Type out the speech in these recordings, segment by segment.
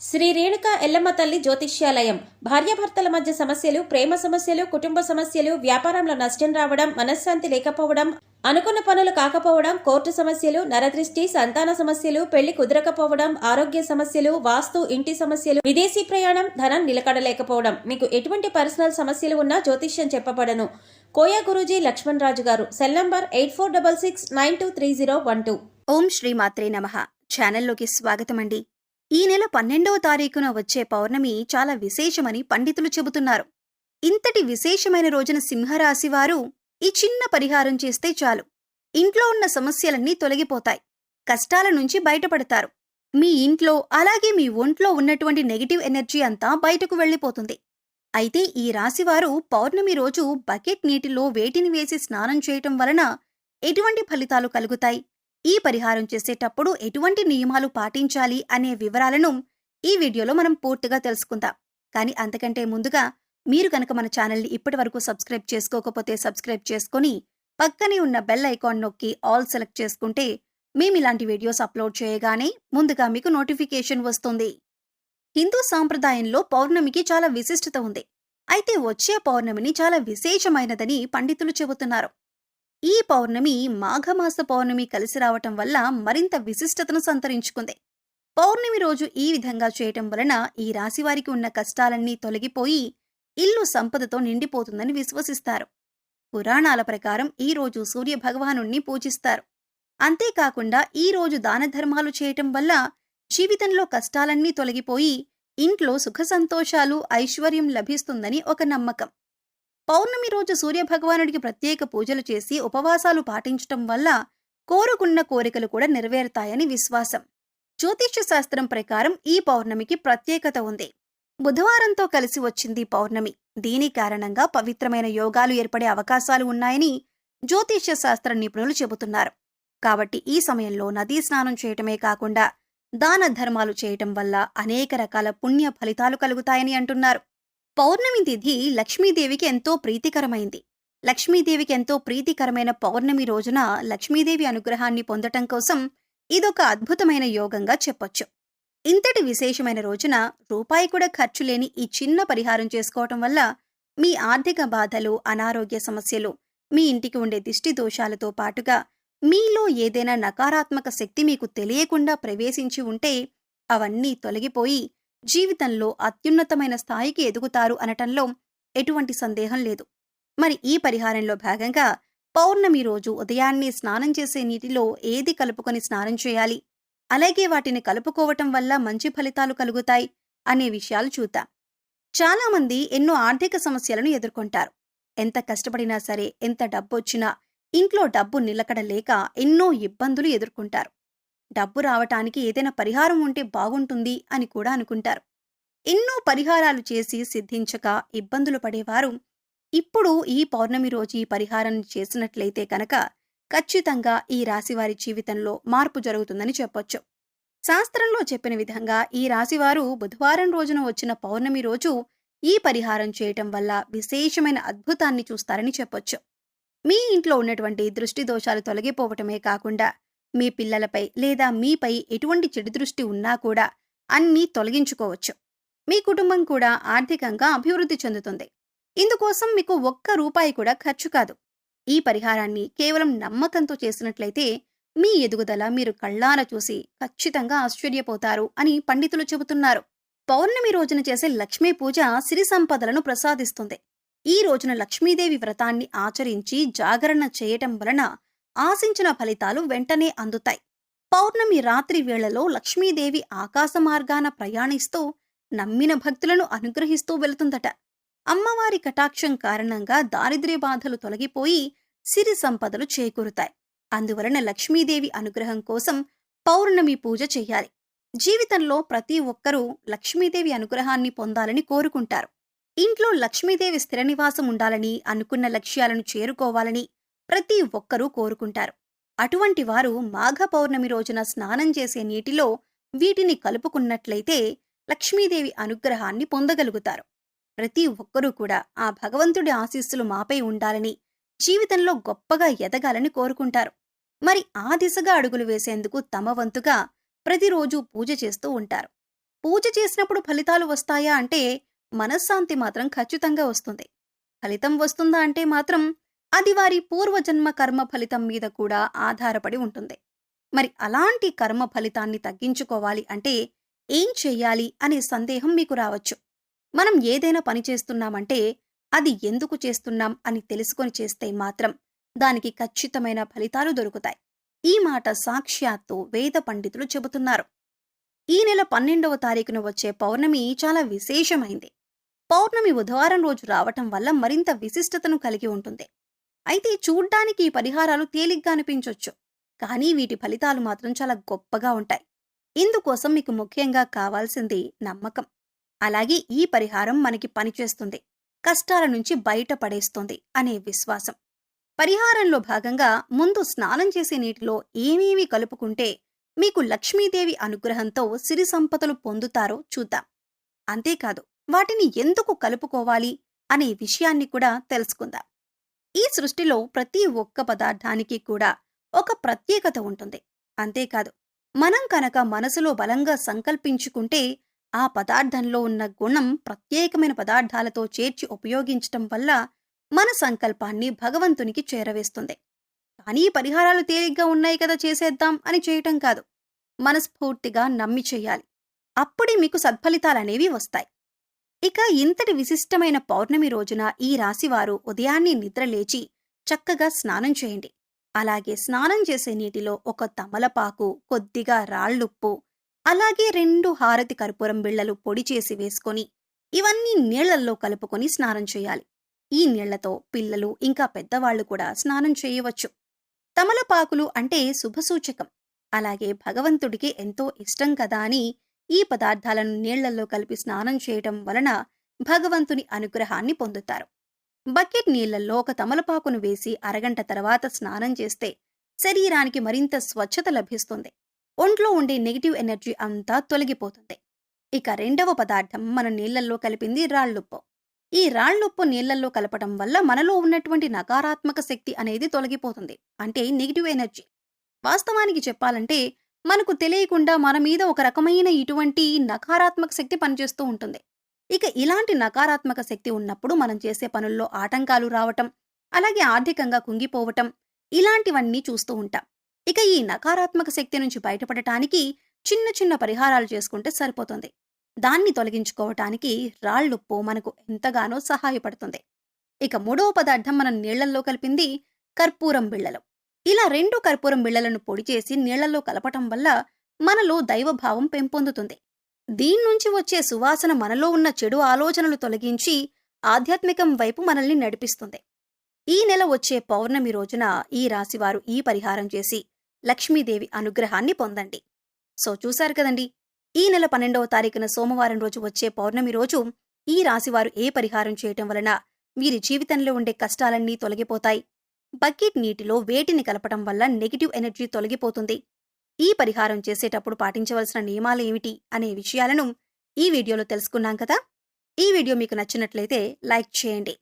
శ్రీ రేణుక ఎల్లమ్మ తల్లి జ్యోతిష్యాలయం. భార్యాభర్తల మధ్య సమస్యలు, ప్రేమ సమస్యలు, కుటుంబ సమస్యలు, వ్యాపారంలో నష్టం రావడం, మనశ్శాంతి లేకపోవడం, అనుకున్న పనులు కాకపోవడం, కోర్టు సమస్యలు, నరదృష్టి, సంతాన సమస్యలు, పెళ్లి కుదరకపోవడం, ఆరోగ్య సమస్యలు, వాస్తు, ఇంటి సమస్యలు, విదేశీ ప్రయాణం, ధనం నిలకడలేకపోవడం, మీకు ఎటువంటి పర్సనల్ సమస్యలు ఉన్నా జ్యోతిష్యం చెప్పబడను. కోయా గురూజీ లక్ష్మణ్ రాజు గారు. Cell number 8466923012. ఓం శ్రీ మాత్రే నమః. ఛానల్లోకి స్వాగతమండి. ఈ నెల 12వ తారీఖున వచ్చే పౌర్ణమి చాలా విశేషమని పండితులు చెబుతున్నారు. ఇంతటి విశేషమైన రోజున సింహరాశి వారు ఈ చిన్న పరిహారం చేస్తే చాలు, ఇంట్లో ఉన్న సమస్యలన్నీ తొలగిపోతాయి, కష్టాల నుంచి బయటపడతారు. మీ ఇంట్లో అలాగే మీ ఒంట్లో ఉన్నటువంటి నెగిటివ్ ఎనర్జీ అంతా బయటకు వెళ్లిపోతుంది. అయితే ఈ రాశివారు పౌర్ణమి రోజు బకెట్ నీటిలో వేటిని వేసి స్నానం చేయటం వలన ఎటువంటి ఫలితాలు కలుగుతాయి, ఈ పరిహారం చేసేటప్పుడు ఎటువంటి నియమాలు పాటించాలి అనే వివరాలను ఈ వీడియోలో మనం పూర్తిగా తెలుసుకుందాం. కానీ అంతకంటే ముందుగా మీరు కనుక మన ఛానల్ని ఇప్పటి వరకు సబ్స్క్రైబ్ చేసుకోకపోతే సబ్స్క్రైబ్ చేసుకుని పక్కనే ఉన్న బెల్ ఐకాన్ నొక్కి ఆల్ సెలెక్ట్ చేసుకుంటే మేము ఇలాంటి వీడియోస్ అప్లోడ్ చేయగానే ముందుగా మీకు నోటిఫికేషన్ వస్తుంది. హిందూ సాంప్రదాయంలో పౌర్ణమికి చాలా విశిష్టత ఉంది. అయితే వచ్చే పౌర్ణమిని చాలా విశేషమైనదని పండితులు చెబుతున్నారు. ఈ పౌర్ణమి మాఘమాస పౌర్ణమి కలిసి రావటం వల్ల మరింత విశిష్టతను సంతరించుకుంది. పౌర్ణమి రోజు ఈ విధంగా చేయటం వలన ఈ రాశివారికి ఉన్న కష్టాలన్నీ తొలగిపోయి ఇల్లు సంపదతో నిండిపోతుందని విశ్వసిస్తారు. పురాణాల ప్రకారం ఈ రోజు సూర్య భగవానుణ్ణి పూజిస్తారు. అంతేకాకుండా ఈ రోజు దాన ధర్మాలు చేయటం వల్ల జీవితంలో కష్టాలన్నీ తొలగిపోయి ఇంట్లో సుఖ సంతోషాలు, ఐశ్వర్యం లభిస్తుందని ఒక నమ్మకం. పౌర్ణమి రోజు సూర్యభగవానుడికి ప్రత్యేక పూజలు చేసి ఉపవాసాలు పాటించటం వల్ల కోరుకున్న కోరికలు కూడా నెరవేరుతాయని విశ్వాసం. జ్యోతిష్య శాస్త్రం ప్రకారం ఈ పౌర్ణమికి ప్రత్యేకత ఉంది. బుధవారంతో కలిసి వచ్చింది పౌర్ణమి. దీని కారణంగా పవిత్రమైన యోగాలు ఏర్పడే అవకాశాలు ఉన్నాయని జ్యోతిష్య శాస్త్ర నిపుణులు చెబుతున్నారు. కాబట్టి ఈ సమయంలో నదీ స్నానం చేయటమే కాకుండా దాన ధర్మాలు చేయటం వల్ల అనేక రకాల పుణ్య ఫలితాలు కలుగుతాయని అంటున్నారు. పౌర్ణమి తిథి లక్ష్మీదేవికి ఎంతో ప్రీతికరమైంది. లక్ష్మీదేవికి ఎంతో ప్రీతికరమైన పౌర్ణమి రోజున లక్ష్మీదేవి అనుగ్రహాన్ని పొందటం కోసం ఇదొక అద్భుతమైన యోగంగా చెప్పొచ్చు. ఇంతటి విశేషమైన రోజున రూపాయి కూడా ఖర్చు లేని ఈ చిన్న పరిహారం చేసుకోవటం వల్ల మీ ఆర్థిక బాధలు, అనారోగ్య సమస్యలు, మీ ఇంటికి ఉండే దిష్టి దోషాలతో పాటుగా మీలో ఏదైనా నకారాత్మక శక్తి మీకు తెలియకుండా ప్రవేశించి ఉంటే అవన్నీ తొలగిపోయి జీవితంలో అత్యున్నతమైన స్థాయికి ఎదుగుతారు అనటంలో ఎటువంటి సందేహం లేదు. మరి ఈ పరిహారంలో భాగంగా పౌర్ణమి రోజు ఉదయాన్నే స్నానం చేసే నీటిలో ఏది కలుపుకొని స్నానం చేయాలి, అలాగే వాటిని కలుపుకోవటం వల్ల మంచి ఫలితాలు కలుగుతాయి అనే విషయాలు చూద్దాం. చాలామంది ఎన్నో ఆర్థిక సమస్యలను ఎదుర్కొంటారు. ఎంత కష్టపడినా సరే, ఎంత డబ్బొచ్చినా ఇంట్లో డబ్బు నిలకడలేక ఎన్నో ఇబ్బందులు ఎదుర్కొంటారు. డబ్బు రావటానికి ఏదైనా పరిహారం ఉంటే బాగుంటుంది అని కూడా అనుకుంటారు. ఎన్నో పరిహారాలు చేసి సిద్ధించక ఇబ్బందులు పడేవారు ఇప్పుడు ఈ పౌర్ణమి రోజు ఈ పరిహారం చేసినట్లయితే కనుక ఖచ్చితంగా ఈ రాశివారి జీవితంలో మార్పు జరుగుతుందని చెప్పొచ్చు. శాస్త్రంలో చెప్పిన విధంగా ఈ రాశివారు బుధవారం రోజున వచ్చిన పౌర్ణమి రోజు ఈ పరిహారం చేయటం వల్ల విశేషమైన అద్భుతాన్ని చూస్తారని చెప్పొచ్చు. మీ ఇంట్లో ఉన్నటువంటి దృష్టి దోషాలు తొలగిపోవటమే కాకుండా మీ పిల్లలపై లేదా మీపై ఎటువంటి చెడు దృష్టి ఉన్నా కూడా అన్నీ తొలగించుకోవచ్చు. మీ కుటుంబం కూడా ఆర్థికంగా అభివృద్ధి చెందుతుంది. ఇందుకోసం మీకు ఒక్క రూపాయి కూడా ఖర్చు కాదు. ఈ పరిహారాన్ని కేవలం నమ్మకంతో చేసినట్లయితే మీ ఎదుగుదల మీరు కళ్ళారా చూసి ఖచ్చితంగా ఆశ్చర్యపోతారు అని పండితులు చెబుతున్నారు. పౌర్ణమి రోజున చేసే లక్ష్మీ పూజ సిరి సంపదలను ప్రసాదిస్తుంది. ఈ రోజున లక్ష్మీదేవి వ్రతాన్ని ఆచరించి జాగరణ చేయటం వలన ఆశించిన ఫలితాలు వెంటనే అందుతాయి. పౌర్ణమి రాత్రి వేళలో లక్ష్మీదేవి ఆకాశ మార్గాన ప్రయాణిస్తూ నమ్మిన భక్తులను అనుగ్రహిస్తూ వెళుతుందట. అమ్మవారి కటాక్షం కారణంగా దారిద్ర్య బాధలు తొలగిపోయి సిరి సంపదలు చేకూరుతాయి. అందువలన లక్ష్మీదేవి అనుగ్రహం కోసం పౌర్ణమి పూజ చెయ్యాలి. జీవితంలో ప్రతి ఒక్కరూ లక్ష్మీదేవి అనుగ్రహాన్ని పొందాలని కోరుకుంటారు. ఇంట్లో లక్ష్మీదేవి స్థిర నివాసం ఉండాలని, అనుకున్న లక్ష్యాలను చేరుకోవాలని ప్రతి ఒక్కరూ కోరుకుంటారు. అటువంటి వారు మాఘ పౌర్ణమి రోజున స్నానం చేసే నీటిలో వీటిని కలుపుకున్నట్లయితే లక్ష్మీదేవి అనుగ్రహాన్ని పొందగలుగుతారు. ప్రతి ఒక్కరూ కూడా ఆ భగవంతుడి ఆశీస్సులు మాపై ఉండాలని, జీవితంలో గొప్పగా ఎదగాలని కోరుకుంటారు. మరి ఆ దిశగా అడుగులు వేసేందుకు తమ వంతుగా ప్రతిరోజు పూజ చేస్తూ ఉంటారు. పూజ చేసినప్పుడు ఫలితాలు వస్తాయా అంటే మనశ్శాంతి మాత్రం ఖచ్చితంగా వస్తుంది. ఫలితం వస్తుందా అంటే మాత్రం అది వారి పూర్వజన్మ కర్మ ఫలితం మీద కూడా ఆధారపడి ఉంటుంది. మరి అలాంటి కర్మ ఫలితాన్ని తగ్గించుకోవాలి అంటే ఏం చెయ్యాలి అనే సందేహం మీకు రావచ్చు. మనం ఏదైనా పని చేస్తున్నామంటే అది ఎందుకు చేస్తున్నాం అని తెలుసుకొని చేస్తే మాత్రం దానికి ఖచ్చితమైన ఫలితాలు దొరుకుతాయి. ఈ మాట సాక్షాత్తు వేద పండితులు చెబుతున్నారు. ఈ నెల 12వ తారీఖున వచ్చే పౌర్ణమి చాలా విశేషమైంది. పౌర్ణమి బుధవారం రోజు రావటం వల్ల మరింత విశిష్టతను కలిగి ఉంటుంది. అయితే చూడ్డానికి ఈ పరిహారాలు తేలిగ్గా అనిపించొచ్చు, కానీ వీటి ఫలితాలు మాత్రం చాలా గొప్పగా ఉంటాయి. ఇందుకోసం మీకు ముఖ్యంగా కావాల్సింది నమ్మకం. అలాగే ఈ పరిహారం మనకి పనిచేస్తుంది, కష్టాల నుంచి బయటపడేస్తుంది అనే విశ్వాసం. పరిహారంలో భాగంగా ముందు స్నానం చేసే నీటిలో ఏమేమి కలుపుకుంటే మీకు లక్ష్మీదేవి అనుగ్రహంతో సిరి సంపదలు పొందుతారో చూద్దాం. అంతేకాదు వాటిని ఎందుకు కలుపుకోవాలి అనే విషయాన్ని కూడా తెలుసుకుందాం. ఈ సృష్టిలో ప్రతి ఒక్క పదార్థానికి కూడా ఒక ప్రత్యేకత ఉంటుంది. అంతేకాదు మనం కనుక మనసులో బలంగా సంకల్పించుకుంటే ఆ పదార్థంలో ఉన్న గుణం ప్రత్యేకమైన పదార్థాలతో చేర్చి ఉపయోగించటం వల్ల మన సంకల్పాన్ని భగవంతునికి చేరవేస్తుంది. కానీ పరిహారాలు తేలిగ్గా ఉన్నాయి కదా చేసేద్దాం అని చేయటం కాదు, మనస్ఫూర్తిగా నమ్మి చెయ్యాలి. అప్పుడే మీకు సత్ఫలితాలనేవి వస్తాయి. ఇక ఇంతటి విశిష్టమైన పౌర్ణమి రోజున ఈ రాశివారు ఉదయాన్నే నిద్రలేచి చక్కగా స్నానం చేయండి. అలాగే స్నానం చేసే నీటిలో ఒక తమలపాకు, కొద్దిగా రాళ్ళుప్పు, అలాగే 2 హారతి కర్పూరం బిళ్ళలు పొడి చేసి వేసుకొని ఇవన్నీ నీళ్లల్లో కలుపుకొని స్నానం చేయాలి. ఈ నీళ్లతో పిల్లలు ఇంకా పెద్దవాళ్లు కూడా స్నానం చేయవచ్చు. తమలపాకులు అంటే శుభసూచకం. అలాగే భగవంతుడికి ఎంతో ఇష్టం కదా అని ఈ పదార్థాలను నీళ్లల్లో కలిపి స్నానం చేయటం వలన భగవంతుని అనుగ్రహాన్ని పొందుతారు. బకెట్ నీళ్లలో ఒక తమలపాకును వేసి అరగంట తర్వాత స్నానం చేస్తే శరీరానికి మరింత స్వచ్ఛత లభిస్తుంది. ఒంట్లో ఉండే నెగిటివ్ ఎనర్జీ అంతా తొలగిపోతుంది. ఇక 2వ పదార్థం మనం నీళ్లల్లో కలిపింది రాళ్ళుప్పు. ఈ రాళ్ళుప్పు నీళ్లల్లో కలపటం వల్ల మనలో ఉన్నటువంటి నకారాత్మక శక్తి అనేది తొలగిపోతుంది, అంటే నెగిటివ్ ఎనర్జీ. వాస్తవానికి చెప్పాలంటే మనకు తెలియకుండా మన మీద ఒక రకమైన ఇటువంటి నకారాత్మక శక్తి పనిచేస్తూ ఉంటుంది. ఇక ఇలాంటి నకారాత్మక శక్తి ఉన్నప్పుడు మనం చేసే పనుల్లో ఆటంకాలు రావటం, అలాగే ఆర్థికంగా కుంగిపోవటం, ఇలాంటివన్నీ చూస్తూ ఉంటాం. ఇక ఈ నకారాత్మక శక్తి నుంచి బయటపడటానికి చిన్న చిన్న పరిహారాలు చేసుకుంటే సరిపోతుంది. దాన్ని తొలగించుకోవటానికి రాళ్ళుప్పు మనకు ఎంతగానో సహాయపడుతుంది. ఇక 3వ పదార్థం మనం నీళ్లల్లో కలిపింది కర్పూరం బిళ్ళలు. ఇలా 2 కర్పూరం బిళ్ళలను పొడి చేసి నీళ్లలో కలపటం వల్ల మనలో దైవభావం పెంపొందుతుంది. దీన్నుంచి వచ్చే సువాసన మనలో ఉన్న చెడు ఆలోచనలు తొలగించి ఆధ్యాత్మికం వైపు మనల్ని నడిపిస్తుంది. ఈ నెల వచ్చే పౌర్ణమి రోజున ఈ రాశివారు ఈ పరిహారం చేసి లక్ష్మీదేవి అనుగ్రహాన్ని పొందండి. సో చూశారు కదండి, ఈ నెల 12వ తారీఖున సోమవారం రోజు వచ్చే పౌర్ణమి రోజు ఈ రాశివారు ఏ పరిహారం చేయటం వలన వీరి జీవితంలో ఉండే కష్టాలన్నీ తొలగిపోతాయి. బకెట్ నీటిలో వేటిని కలపటం వల్ల నెగిటివ్ ఎనర్జీ తొలగిపోతుంది. ఈ పరిహారం చేసేటప్పుడు పాటించవలసిన నియమాలు ఏమిటి అనే విషయాలను ఈ వీడియోలో తెలుసుకున్నాం కదా. ఈ వీడియో మీకు నచ్చినట్లయితే లైక్ చేయండి.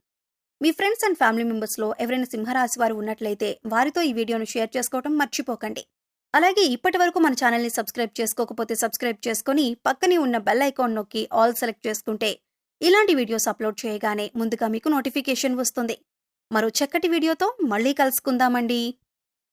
మీ ఫ్రెండ్స్ అండ్ ఫ్యామిలీ మెంబర్స్లో ఎవరైనా సింహరాశి వారు ఉన్నట్లయితే వారితో ఈ వీడియోను షేర్ చేసుకోవటం మర్చిపోకండి. అలాగే ఇప్పటి వరకు మన ఛానల్ని సబ్స్క్రైబ్ చేసుకోకపోతే సబ్స్క్రైబ్ చేసుకుని పక్కనే ఉన్న బెల్ ఐకాన్ నొక్కి ఆల్ సెలెక్ట్ చేసుకుంటే ఇలాంటి వీడియోస్ అప్లోడ్ చేయగానే ముందుగా మీకు నోటిఫికేషన్ వస్తుంది. మరో చక్కటి వీడియోతో మళ్ళీ కలుసుకుందామండి.